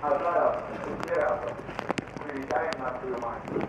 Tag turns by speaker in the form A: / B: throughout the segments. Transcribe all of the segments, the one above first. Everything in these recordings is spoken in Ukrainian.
A: А зараз ще раз привітаємо нашою матір.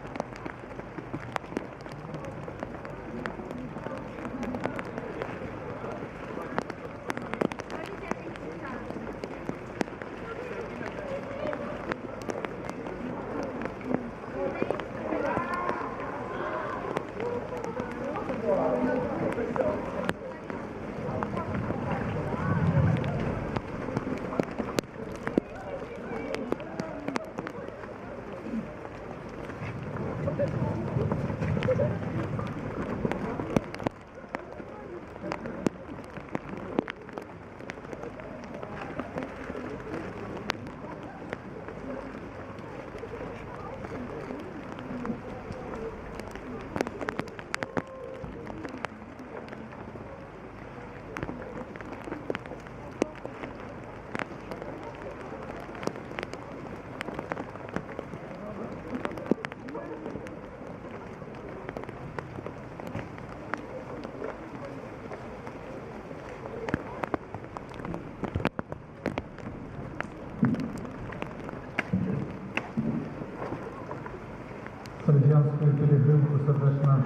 B: Християнською пілігримку сердечно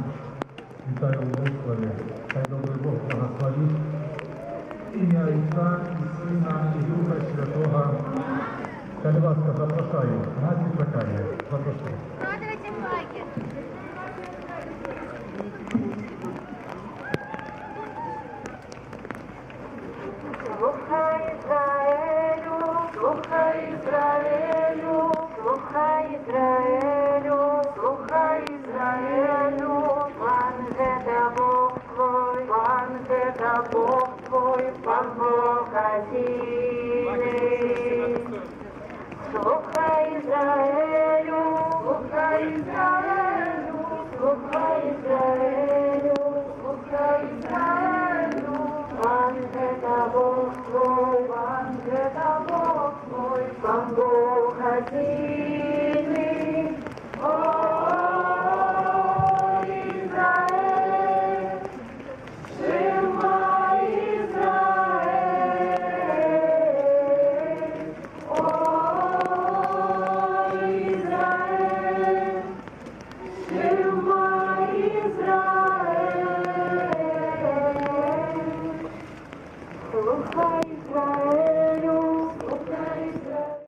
B: вітаю у Богослові. Хай добрий Бог благословить ім'я Отця і Сина і Духа Святого. Хай, будь ласка, запрошую. Насті Пекарія. Запрошую.
C: Складывайте флаги. Слухай Ізраїлю, слухай Ізраїлю, слухай Ізраїлю, слухай Ізраїлю, пан это Бог твой, пан это Бог твой, пан Бог один. Слухай Ізраїлю, слухай Ізраїлю, слухай Ізраїлю, слухай Ізраїлю, пан это Бог твой, пан это Бог твой, пан Бог один.